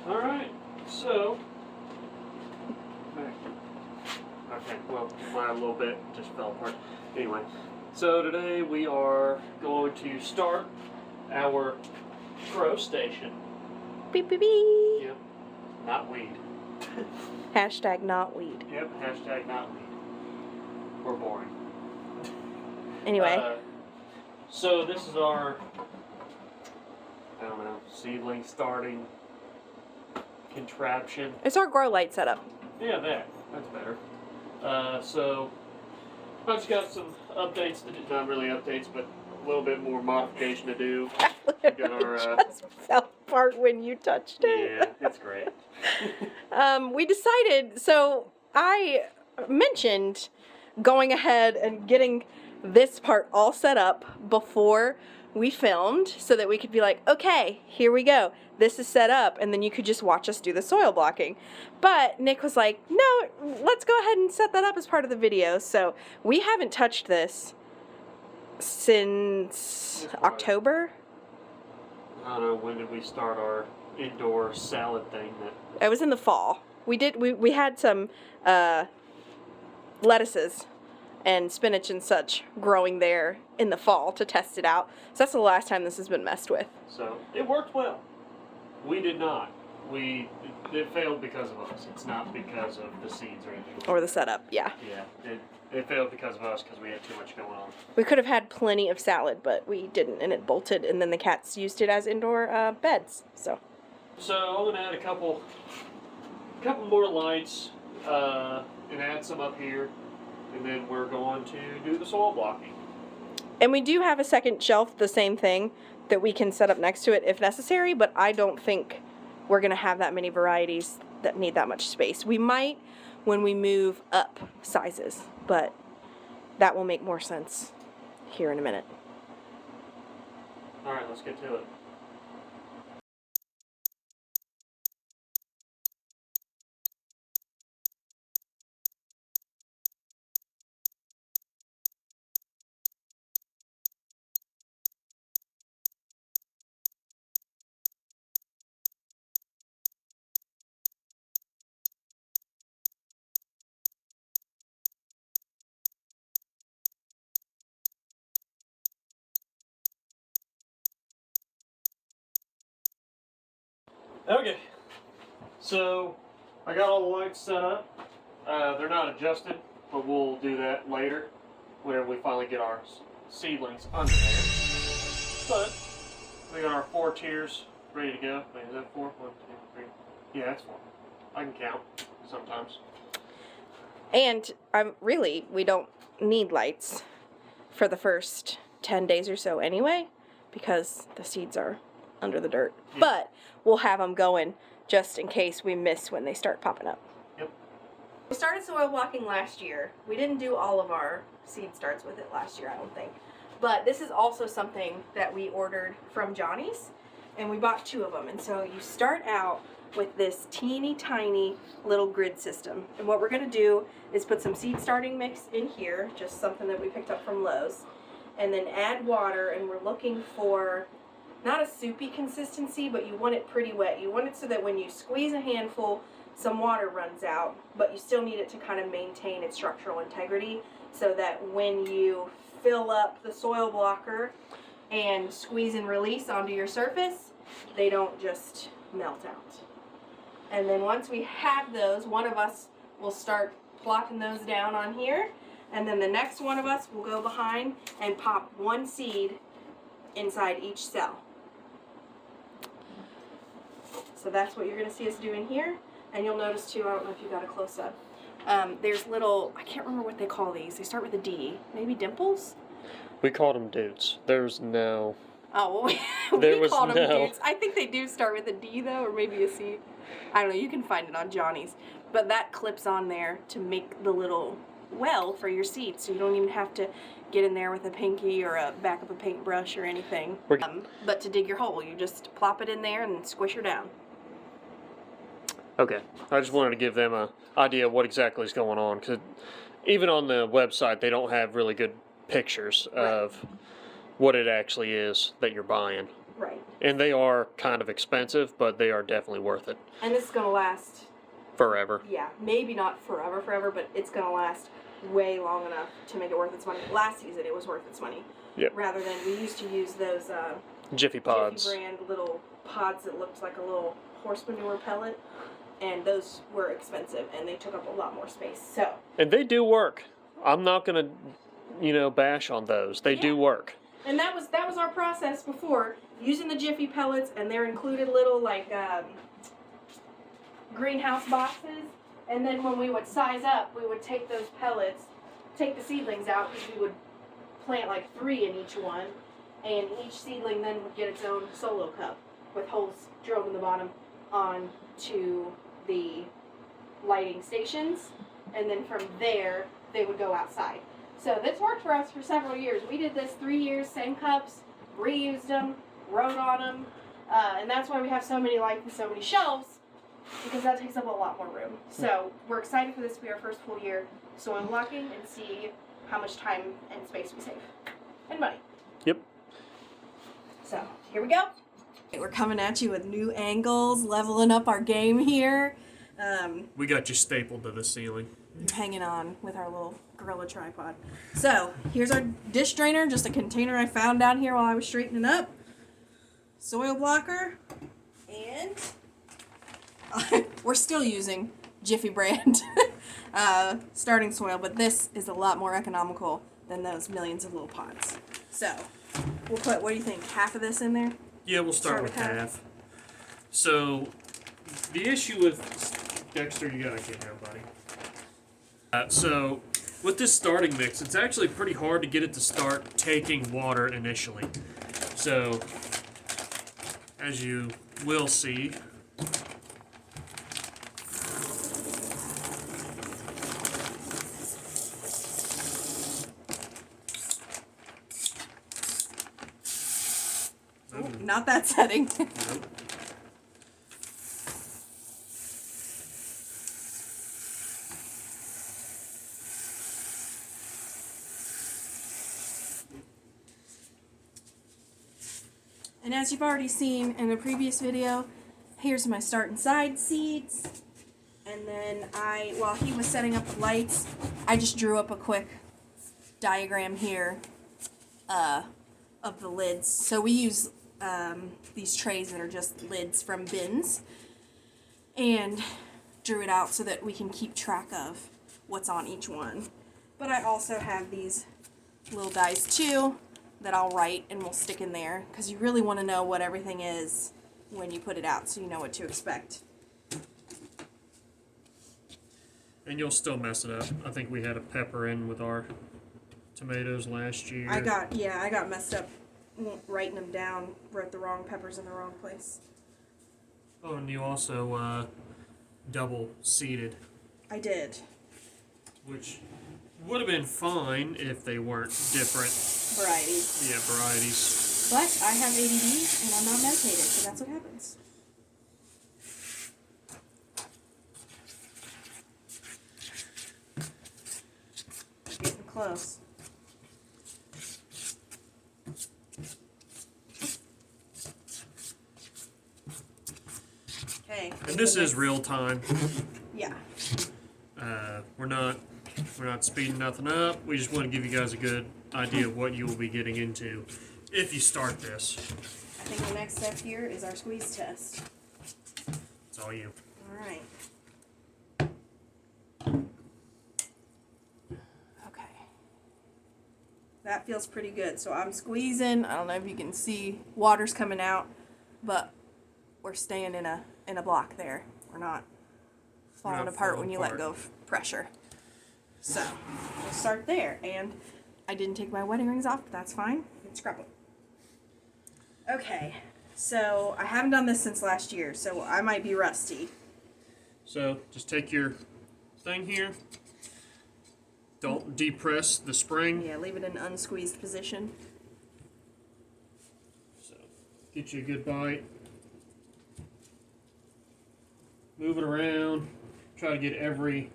Alright, so... Okay, well, my little bit just fell apart. Anyway, so today we are going to start our grow station. Beep, beep, beep. Yep, not weed. Hashtag not weed. Yep, hashtag not weed. We're boring. Anyway. So this is our, I don't know, seedling starting contraption. It's our grow light setup. Yeah, that's better. So I've just got some updates to do, not really updates, but a little bit more modification to do. Got our, just fell apart when you touched it. Yeah, it's great. We decided, so I mentioned going ahead and getting this part all set up before we filmed so that we could be like, okay, here we go. This is set up, and then you could just watch us do the soil blocking. But Nick was like, no, let's go ahead and set that up as part of the video. So we haven't touched this since October. I don't know, when did we start our indoor salad thing? It was in the fall. We had some lettuces and spinach and such growing there in the fall to test it out. So that's the last time this has been messed with. So it worked well. We did not. It failed because of us. It's not because of the seeds or anything. Or the setup, yeah. Yeah, it failed because of us because we had too much going on. We could have had plenty of salad, but we didn't, and it bolted, and then the cats used it as indoor beds. So I'm gonna add a couple more lights and add some up here, and then we're going to do the soil blocking. And we do have a second shelf, the same thing, that we can set up next to it if necessary, but I don't think we're going to have that many varieties that need that much space. We might when we move up sizes, but that will make more sense here in a minute. Alright, let's get to it. Okay, so I got all the lights set up. They're not adjusted, but we'll do that later whenever we finally get our seedlings under there. But we got our 4 tiers ready to go. Wait, is that 4? 1, 2, 3. Yeah, that's 4. I can count sometimes. And we don't need lights for the first 10 days or so anyway, because the seeds are under the dirt. Yeah. But we'll have them going just in case we miss when they start popping up. Yep. We started soil blocking last year. We didn't do all of our seed starts with it last year, I don't think. But this is also something that we ordered from Johnny's, and we bought 2 of them. And so you start out with this teeny tiny little grid system. And what we're going to do is put some seed starting mix in here, just something that we picked up from Lowe's, and then add water, and we're looking for not a soupy consistency, but you want it pretty wet. You want it so that when you squeeze a handful, some water runs out, but you still need it to kind of maintain its structural integrity so that when you fill up the soil blocker and squeeze and release onto your surface, they don't just melt out. And then once we have those, one of us will start plopping those down on here, and then the next one of us will go behind and pop 1 seed inside each cell. So that's what you're going to see us doing here. And you'll notice too, I don't know if you got a close up, there's little, I can't remember what they call these. They start with a D. Maybe dimples? We called them dudes. There's no... Oh, well, we called them dudes. I think they do start with a D though, or maybe a C. I don't know, you can find it on Johnny's. But that clips on there to make the little well for your seed, so you don't even have to get in there with a pinky or a back of a paintbrush or anything. But to dig your hole, you just plop it in there and squish her down. Okay, I just wanted to give them an idea of what exactly is going on, because even on the website they don't have really good pictures of what it actually is that you're buying. Right. And they are kind of expensive, but they are definitely worth it. And this is going to last Forever. Yeah, maybe not forever, but it's going to last way long enough to make it worth its money. Last season, it was worth its money. Yep. Rather than, we used to use those Jiffy Pods. Jiffy brand little pods that looked like a little horse manure pellet. And those were expensive, and they took up a lot more space. So. And they do work. I'm not going to, bash on those. They do work. And that was our process before, using the Jiffy pellets, and they're included little, like, greenhouse boxes, and then when we would size up, we would take those pellets, take the seedlings out, because we would plant like 3 in each one, and each seedling then would get its own solo cup with holes drilled in the bottom onto the lighting stations, and then from there they would go outside. So this worked for us for several years. We did this 3 years, same cups, reused them, wrote on them, and that's why we have so many lights and so many shelves, because that takes up a lot more room. So we're excited for this to be our first full year soil blocking and see how much time and space we save. And money. Yep. So here we go. We're coming at you with new angles, leveling up our game here. We got you stapled to the ceiling. Hanging on with our little gorilla tripod. So here's our dish drainer, just a container I found down here while I was straightening up. Soil blocker. And we're still using Jiffy brand starting soil, but this is a lot more economical than those millions of little pods. So we'll put, what do you think, half of this in there? Yeah, we'll start with half. So the issue with Dexter, you gotta get here, buddy. So with this starting mix, it's actually pretty hard to get it to start taking water initially. So as you will see, not that setting. Nope. And as you've already seen in the previous video, here's my start and side seeds. And then while he was setting up the lights, I just drew up a quick diagram here of the lids. So we use these trays that are just lids from bins, and drew it out so that we can keep track of what's on each one. But I also have these little dies too that I'll write and we'll stick in there, because you really want to know what everything is when you put it out, so you know what to expect. And you'll still mess it up. I think we had a pepper in with our tomatoes last year. I got messed up writing them down, wrote the wrong peppers in the wrong place. Oh, and you also double seeded. I did. Which would have been fine if they weren't different. Varieties. Yeah, varieties. But I have ADD and I'm not medicated, so that's what happens. Getting close. Okay. And this is real time. Yeah. We're not speeding nothing up. We just want to give you guys a good idea of what you will be getting into if you start this. I think the next step here is our squeeze test. It's all you. All right. Okay. That feels pretty good. So I'm squeezing. I don't know if you can see water's coming out, but we're staying in a block there. We're not falling apart when you let go of pressure. So we'll start there. And I didn't take my wedding rings off, but that's fine. You can scrub them. Okay. So I haven't done this since last year, so I might be rusty. So just take your thing here. Don't depress the spring. Yeah, leave it in unsqueezed position. So get you a good bite. Move it around. Try to get every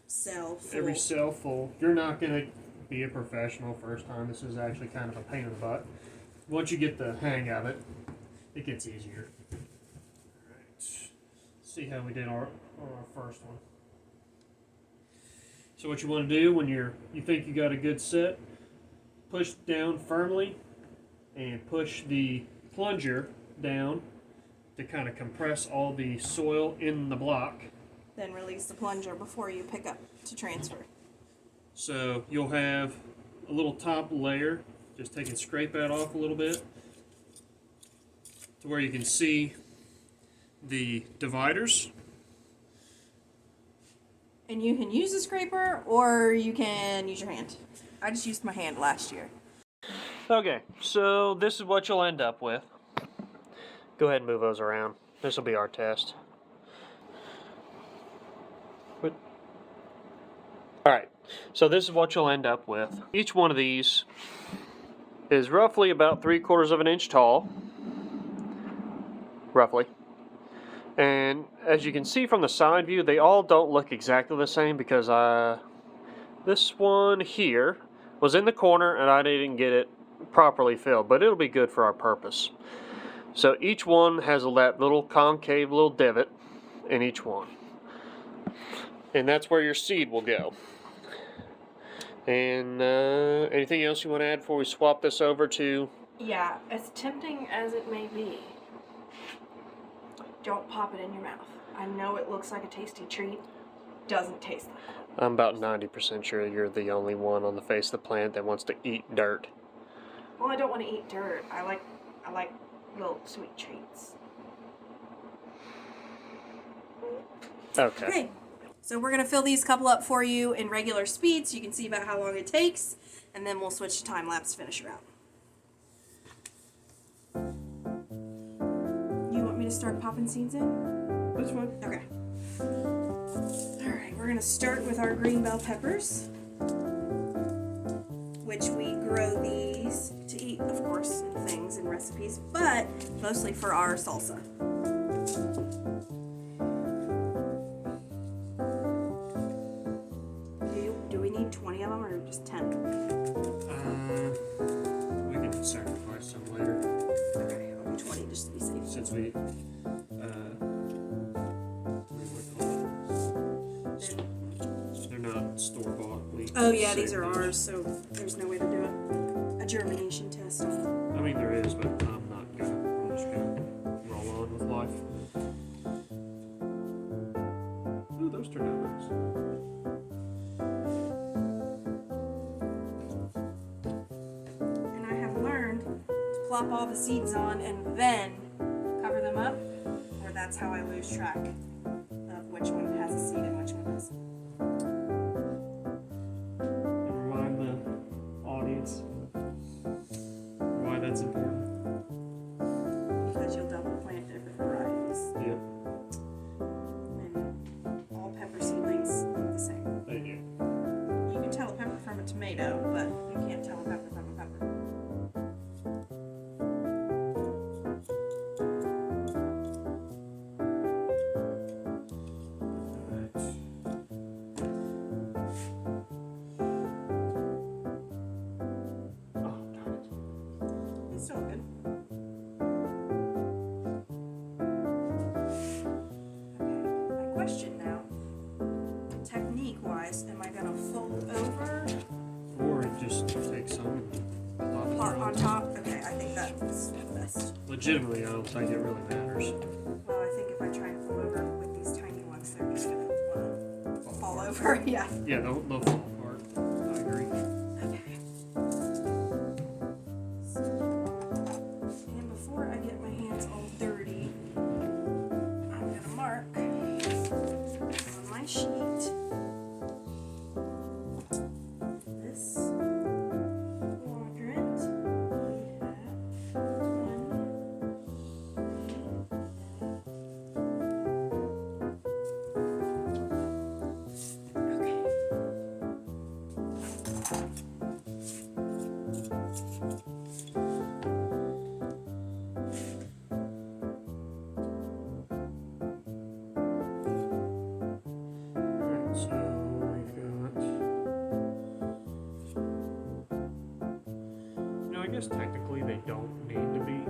cell full. You're not going to be a professional first time. This is actually kind of a pain in the butt. once you get the hang of it, it gets easier. Alright. See how we did on our first one. So what you want to do when you think you got a good set, push down firmly and push the plunger down to kind of compress all the soil in the block. Then release the plunger before you pick up to transfer. So you'll have a little top layer. Just take and scrape that off a little bit to where you can see the dividers. And you can use a scraper or you can use your hand. I just used my hand last year. Okay, so this is what you'll end up with. Go ahead and move those around. This will be our test. Alright, so this is what you'll end up with. Each one of these is roughly about 3/4 of an inch tall. Roughly. And as you can see from the side view, they all don't look exactly the same because this one here was in the corner and I didn't get it properly filled, but it'll be good for our purpose. So each one has that little concave little divot in each one. And that's where your seed will go. And anything else you want to add before we swap this over to? Yeah, as tempting as it may be, don't pop it in your mouth. I know it looks like a tasty treat. Doesn't taste like it. I'm about 90% sure you're the only one on the face of the planet that wants to eat dirt. Well, I don't want to eat dirt. I like little sweet treats. Okay. So we're going to fill these couple up for you in regular speed so you can see about how long it takes, and then we'll switch to time-lapse to finish her out. You want me to start popping seeds in? That's fine. Okay. Alright, we're going to start with our green bell peppers, which we grow these to eat, of course, in things and recipes, but mostly for our salsa. Do we need 20 of them or just 10? We can sacrifice some later. Okay, I'll do 20 just to be safe. Since we they're not store-bought. Oh yeah, these are ours, so there's no way to do a germination test on them. I mean, there is, but I'm not gonna. I'm just gonna roll on with life. Ooh, those turned out nice. And I have learned to plop all the seeds on and then cover them up, or that's how I lose track of which one has a seed and which one doesn't. Remind the audience why that's important. Because you'll double plant different varieties. Yep, And all pepper seedlings look the same. they do. You can tell a pepper from a tomato, but you can't tell a pepper from a pepper. It's still good. Okay, my question now, technique-wise, am I gonna fold over Or just take some and plop it on top? Okay, I think that's best. Legitimately, I don't think it really matters. Well, I think if I try and fold over with these tiny ones, they're just gonna wanna fall over. Yeah. Yeah, they'll fall apart. I agree. Okay. And before I get my hands all dirty, I'm gonna mark on my sheet this quadrant. We have 1, 2, okay. don't need to be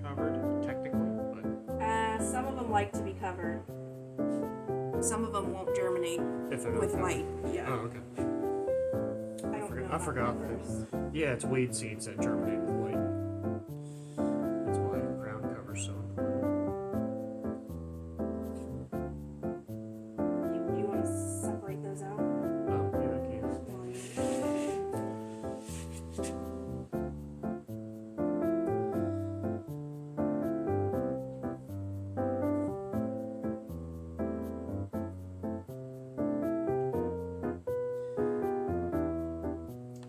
covered technically, but Some of them like to be covered. Some of them won't germinate if they're not with covered. light. Yeah. Oh, okay. I don't know. I forgot that. Yeah, it's weed seeds that germinate with light. That's why ground cover's so important. You want to separate those out? Oh, yeah, I can.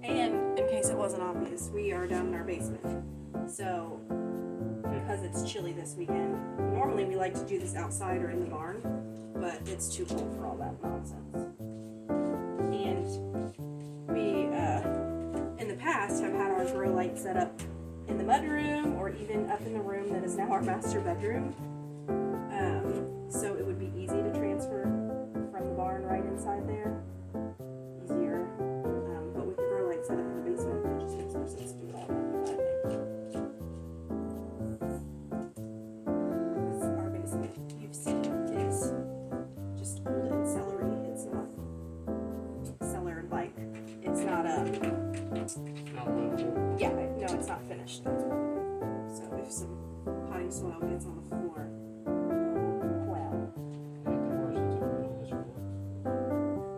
And in case it wasn't obvious, we are down in our basement. So, because it's chilly this weekend, normally we like to do this outside or in the barn, but it's too cold for all that nonsense. And we, in the past, have had our grow light set up in the mudroom or even up in the room that is now our master bedroom. So it would be easy to transfer from the barn right inside there. Easier. But with the grow light set up in the basement, it just makes more sense to do it all in the I think. This is our basement. You've seen is just old and celery. It's not cellar-like. It's not Not livable. yeah, no, it's not finished. That's what. So if some potting soil gets on the floor, well. Not the worst that's ever been on this floor.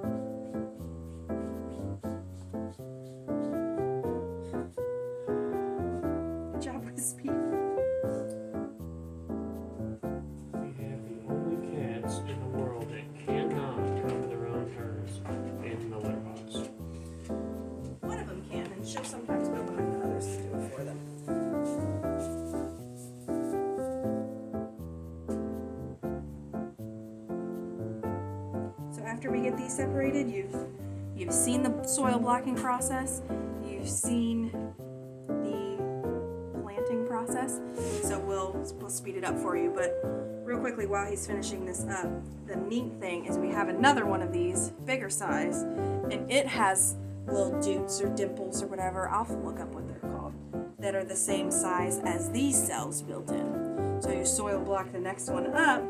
Good job, Wispy. We have the only cats in the world that cannot cover their own turds in the litter box. One of them can, and she'll sometimes go behind the others to do it for them. So after we get these separated, you've seen the soil blocking process, you've seen the planting process. So we'll speed it up for you. But real quickly, while he's finishing this up, the neat thing is we have another one of these, bigger size, and it has little dutes or dimples or whatever, I'll look up what they're called, that are the same size as these cells built in. So you soil block the next one up,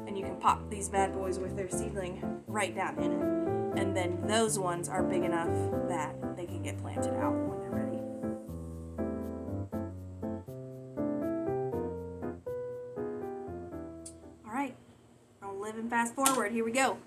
and you can pop these bad boys with their seedling right down in it. And then those ones are big enough that they can get planted out when they're ready. All right, I'll live and fast forward. Here we go.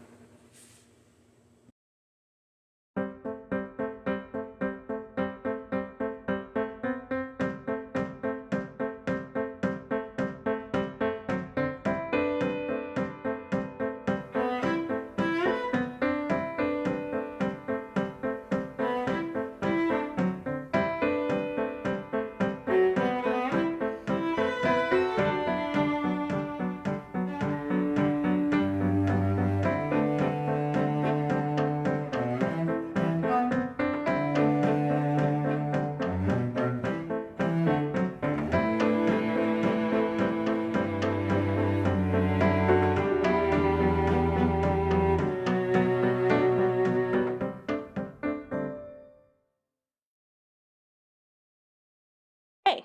Hey,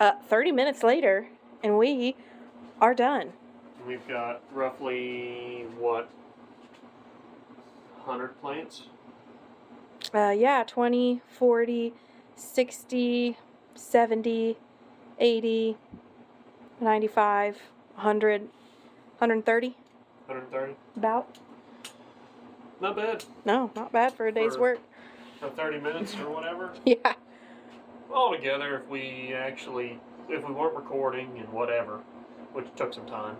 30 minutes later, and we are done. We've got roughly, what, 100 plants? Yeah, 20, 40, 60, 70, 80, 95, 100, 130, 130? about. Not bad. No, not bad for a day's For- work. For 30 minutes or whatever. Yeah. Altogether, if we weren't recording and whatever, which took some time,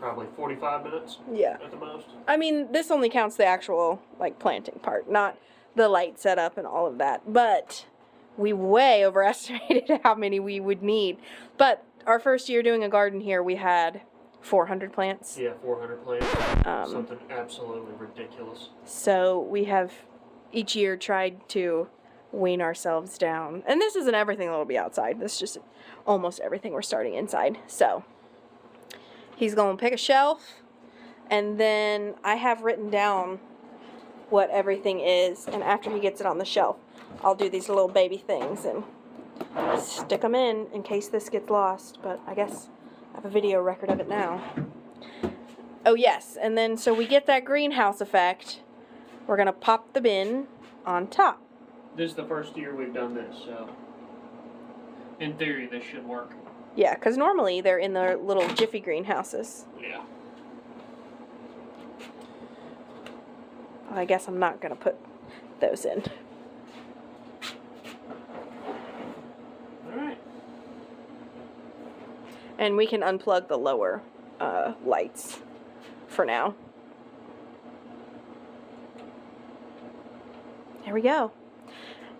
probably 45 minutes Yeah. at the most. I mean, this only counts the actual, like, planting part, not the light setup and all of that. But we way overestimated how many we would need. But our first year doing a garden here, we had 400 plants. Yeah, 400 plants. Something absolutely ridiculous. So we have each year tried to wean ourselves down. And this isn't everything that'll be outside. This is just almost everything we're starting inside. So he's going to pick a shelf. And then I have written down what everything is. And after he gets it on the shelf, I'll do these little baby things and stick them in case this gets lost, but I guess I have a video record of it now. Oh yes, and then so we get that greenhouse effect. We're gonna pop the bin on top. This is the first year we've done this, so in theory this should work. Yeah, because normally they're in the little Jiffy greenhouses. Yeah. I guess I'm not gonna put those in. Alright. And we can unplug the lower lights for now. There we go.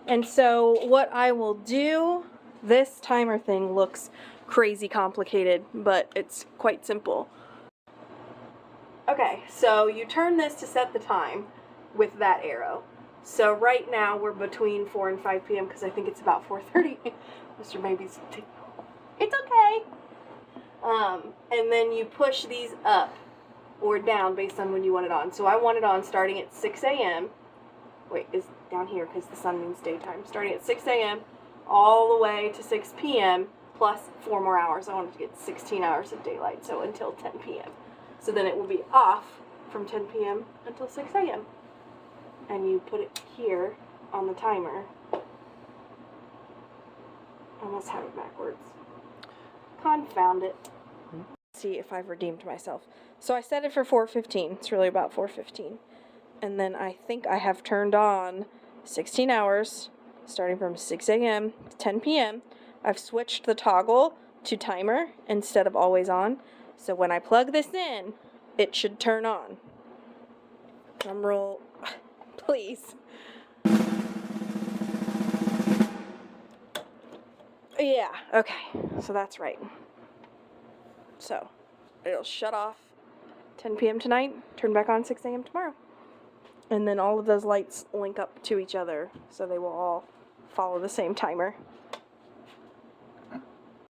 And so what I will do, this timer thing looks crazy complicated, but it's quite simple. Okay, so you turn this to set the time with that arrow. So right now we're between 4 and 5 p.m. because I think it's about 4:30. Mr. Baby's... It's okay. And then you push these up or down based on when you want it on. So I want it on starting at 6 a.m. Wait, it's down here because the sun means daytime. Starting at 6 a.m. all the way to 6 p.m. plus 4 more hours. I wanted to get 16 hours of daylight, so until 10 p.m. So then it will be off from 10 p.m. until 6 a.m. And you put it here on the timer. I almost have it backwards. Confound it. See if I've redeemed myself. So I set it for 4:15. It's really about 4:15. And then I think I have turned on 16 hours, starting from 6 a.m. to 10 p.m. I've switched the toggle to timer instead of always on. So when I plug this in, it should turn on. Drum roll, please. Yeah, okay, so that's right. So it'll shut off 10 p.m. tonight, turn back on 6 a.m. tomorrow. And then all of those lights link up to each other, so they will all follow the same timer.